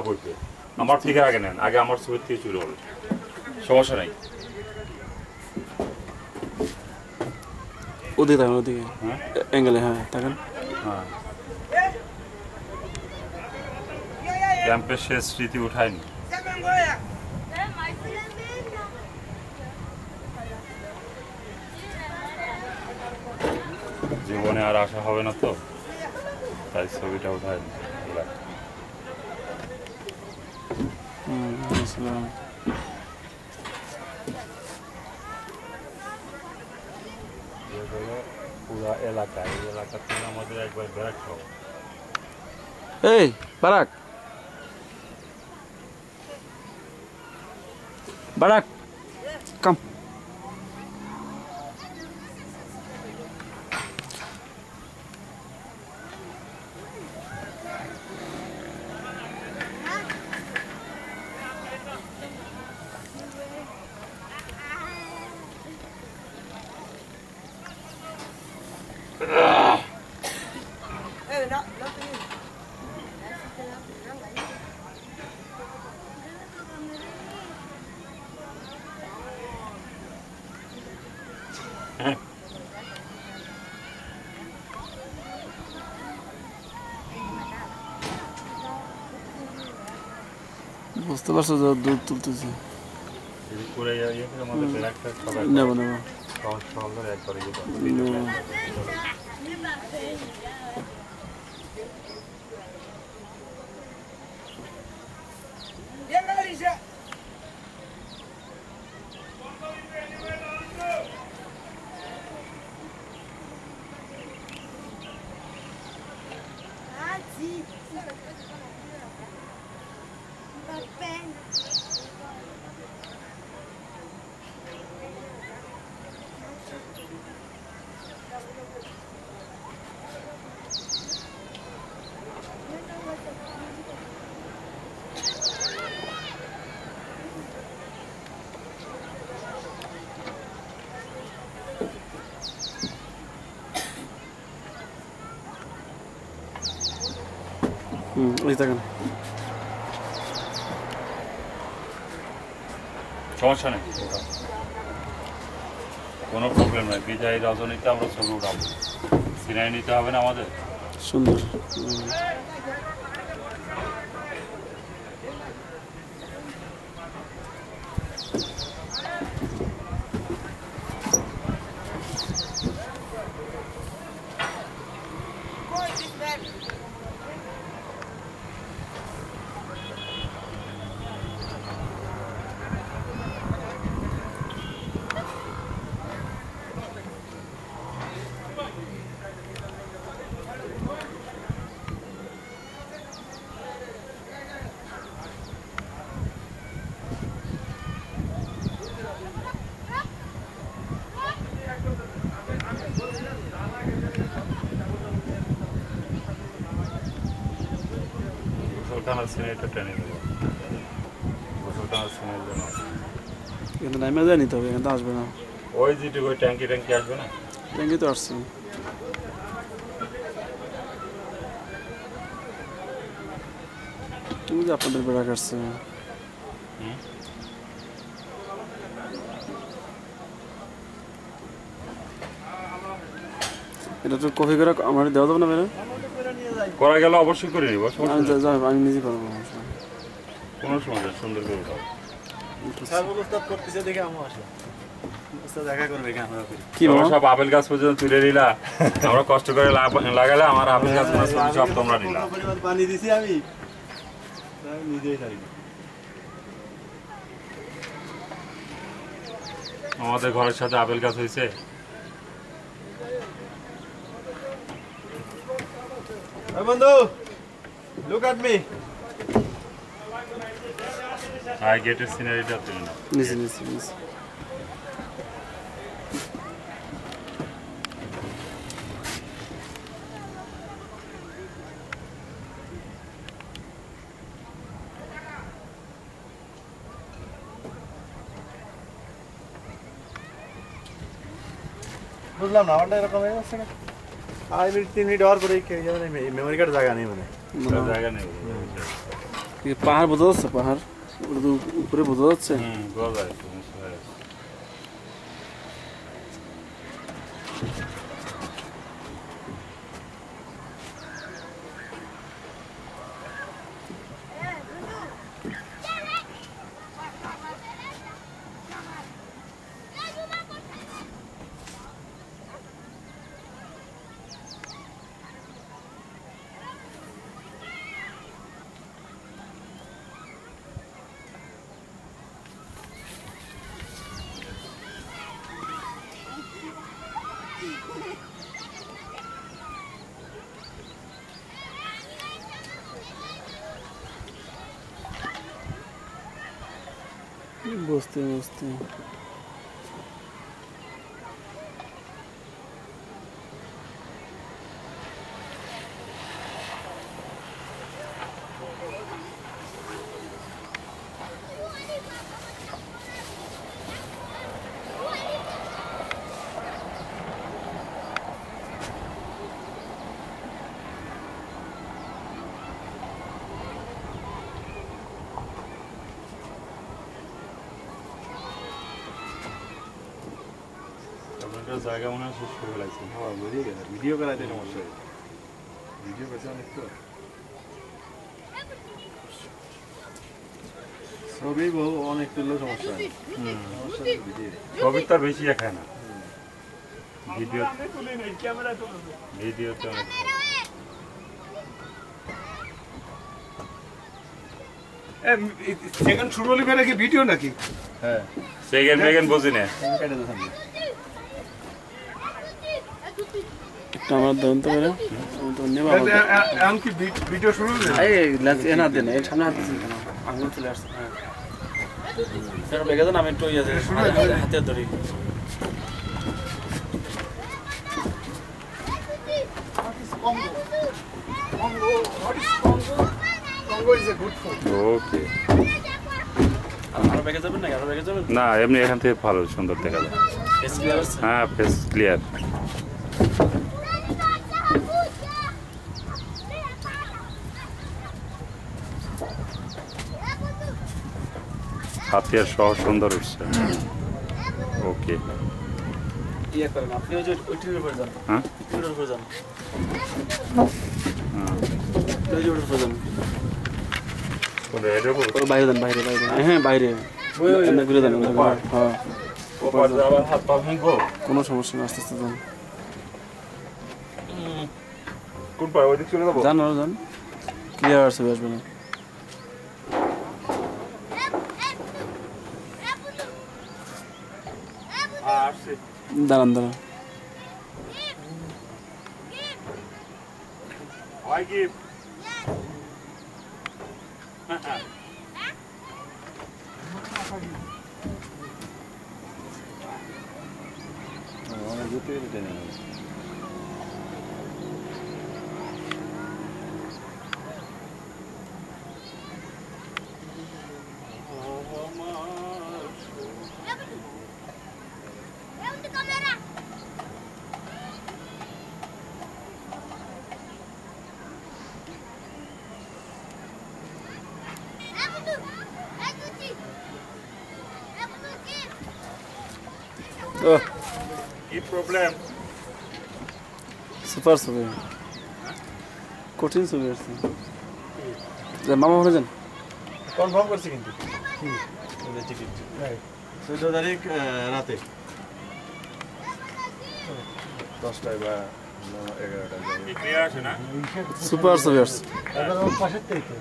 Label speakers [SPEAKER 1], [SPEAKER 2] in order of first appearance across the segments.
[SPEAKER 1] খারাপ হইবে আমার থেকে আগে নেন আগে আমার ছবি থেকে শুরু হবে সমস্যা নাই
[SPEAKER 2] ওদিকে তাকান ওদিকে অ্যাঙ্গেলে হ্যাঁ তাকান
[SPEAKER 1] হ্যাঁ ক্যাম্পের শেষ স্মৃতি উঠায়নি জীবনে আর আশা হবে না তো তাই ছবিটা উঠায়নি পুরা এলাকা এই এলাকা থেকে আমাদের একবার ব্যারাক হবে
[SPEAKER 2] এই বারাক বারাক কাম বুঝতে পারছো যে দুধ তুলতেছে নেবো নেবো এই দেখেন
[SPEAKER 1] সমস্যা নেই কোনো প্রবলেম নাই বিজয় রজনীতে আমরা ছবি উঠাবো সিনাই নিতে হবে না আমাদের
[SPEAKER 2] সুন্দর কিন্তু নামে যায়নি তবে এখানে তো আসবে না
[SPEAKER 1] ওই যেটুকু ওই ট্যাঙ্কি আসবে না
[SPEAKER 2] ট্যাঙ্কি তো আসছে তুমি যে আপনাদের বেড়া কাটছে এটা তো কফি করে আমার দেওয়া যাবে না বেড়া
[SPEAKER 1] করা গেলে অবশ্যই করে নিব
[SPEAKER 2] আমি নিজে করবো
[SPEAKER 1] কোনো সমস্যা সুন্দর করে দাও কি সব আপেল গাছ পর্যন্ত তুলে নিলা আমরা কষ্ট করে লাগালে আমার আপেল গাছ সব তোমরা নিলা
[SPEAKER 3] পানি দিছি আমি নিজেই খাই
[SPEAKER 1] আমাদের ঘরের সাথে আপেল গাছ হয়েছে
[SPEAKER 3] বন্ধু লুক এট মি
[SPEAKER 1] আই গেটের সিনারিটা তুলে নাও
[SPEAKER 2] নিচে নিচে নিচে
[SPEAKER 3] বুঝলাম না আমারটা এরকম হয়ে যাচ্ছে না 5 মিনিট 3 মিনিট আর পরে কি যাবে মেমোরি কার্ড জায়গা নেই মানে
[SPEAKER 1] জায়গা নেই
[SPEAKER 2] পাহাড় বোঝা যাচ্ছে? পাহাড় ওটা তো উপরে বোঝা যাচ্ছে।
[SPEAKER 1] বোঝা যায় তো, নিচে হয়ে গেছে।
[SPEAKER 2] বুঝতে বুঝতে
[SPEAKER 1] আপনাদের জায়গা মনে হয় শেষ করে লাগছে।
[SPEAKER 3] হ্যাঁ বুঝিয়ে গেছে, ভিডিও করাইতে সমস্যা ভিডিও করছে অনেক তো ছবি বহু অনেক তুললেও সমস্যা হয় সমস্যা ভিডিও
[SPEAKER 1] ছবি তো আর বেশি দেখায় না, ভিডিওতে অনেক।
[SPEAKER 3] সেকেন্ড শুরু হলে কি ভিডিও নাকি? হ্যাঁ
[SPEAKER 1] সেকেন্ড মেকেন্ড বুঝি না।
[SPEAKER 2] একটা আমার দেন তো বেরো, আমি তো নেব।
[SPEAKER 3] এখন কি ভিডিও শুরু হলো?
[SPEAKER 2] এই লেন্স এনা দেন, এর সামনে হাত দিছেন কেন? আঙুল চলে আসছে। হ্যাঁ স্যার বেগে দেন, আমি একটু ইয়ে হাতে ধরি।
[SPEAKER 1] ওকে,
[SPEAKER 2] আরো বেগে যাবেন নাকি? আরো বেগে যাবেন?
[SPEAKER 1] না এমনি এখান থেকে ভালো সুন্দর দেখা যায়।
[SPEAKER 2] ফেস ক্লিয়ার আছে?
[SPEAKER 1] হ্যাঁ ফেস ক্লিয়ার। হাতিয়ার সহ সুন্দর উঠছে। ওকে
[SPEAKER 2] ইয়ে করেন আপনি, ওই যে ওই টিভির উপরে যান।
[SPEAKER 1] হ্যাঁ
[SPEAKER 2] টিভির উপরে যান,
[SPEAKER 1] হ্যাঁ।
[SPEAKER 2] ওই যে ওটার উপরে যান।
[SPEAKER 1] কোনটা এটার উপর?
[SPEAKER 2] ওই বাইরে দেন, বাইরে বাইরে। হ্যাঁ বাইরে, এমনি ঘুরে দেন। হ্যাঁ
[SPEAKER 1] ওপার দিয়ে আবার হাত পা ভাঙবো?
[SPEAKER 2] কোনো সমস্যা নেই, আস্তে আস্তে যান।
[SPEAKER 3] কোন পায় ওইদিক চলে যাবো?
[SPEAKER 2] যান আরো যান, ক্লিয়ার ছবি আসবে না। দাঁড়ান দাঁড়ান,
[SPEAKER 1] কি প্রবলেম?
[SPEAKER 2] সুপার ছবি, কঠিন ছবি আসছে। মামা ওখানে যান।
[SPEAKER 3] কনফার্ম করছি কিন্তু টিকিট 14 তারিখ রাতে 10টায় বা 11টায়।
[SPEAKER 1] ক্লিয়ার আছে না?
[SPEAKER 2] সুপার ছবি আসছে।
[SPEAKER 3] পাশের থেকে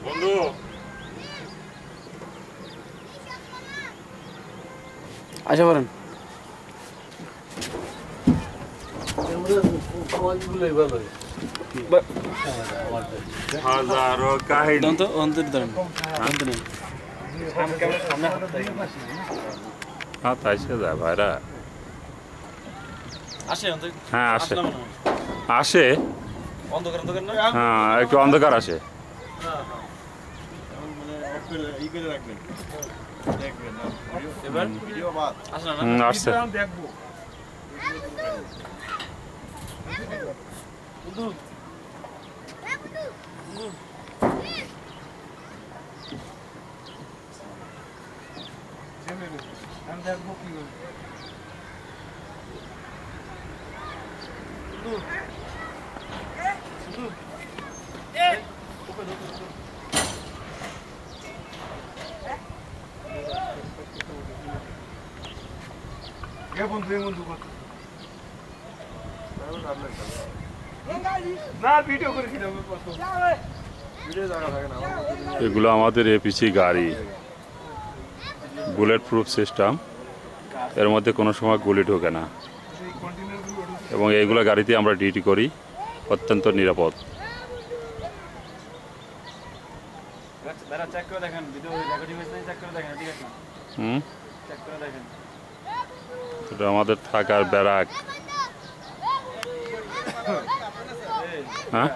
[SPEAKER 1] বন্ধু
[SPEAKER 2] আসা পারেন।
[SPEAKER 1] হাজারো কাহিনী।
[SPEAKER 2] ধরুন তো অন্তর ধরেন, অন্তর নেন।
[SPEAKER 1] হ্যাঁ তাই সে যায় ভাইরা।
[SPEAKER 2] আসে অন্তর।
[SPEAKER 1] হ্যাঁ আসে,
[SPEAKER 2] আসলাম না।
[SPEAKER 1] আসে।
[SPEAKER 2] অন্ধকার অন্ধকার না?
[SPEAKER 1] হ্যাঁ একটু অন্ধকার আসে।
[SPEAKER 3] করে ই করে রাখবেন দেখবেন না
[SPEAKER 2] এবার
[SPEAKER 3] ভিডিও বাদ
[SPEAKER 2] আসলে না
[SPEAKER 1] আসছে
[SPEAKER 3] দেখবো
[SPEAKER 2] বন্ধু
[SPEAKER 3] আমি দেখবো কি করে বন্ধু কত না ভিডিও করেছিলাম কত ভিডিও জায়গা থাকে না
[SPEAKER 1] এগুলো আমাদের এপিসি গাড়ি, বুলেট প্রুফ সিস্টেম। এর মধ্যে কোনো সময় গুলি ঢোকে না এবং এইগুলো গাড়িতে আমরা ডিউটি করি, অত্যন্ত নিরাপদ।
[SPEAKER 2] দাঁড়া চেক করে দেখেন ভিডিও রেকর্ডিং হয়েছে চেক করে দেখেন ঠিক আছে চেক করে দেখেন
[SPEAKER 1] এটা আমাদের থাকার ব্যারাক। হ্যাঁ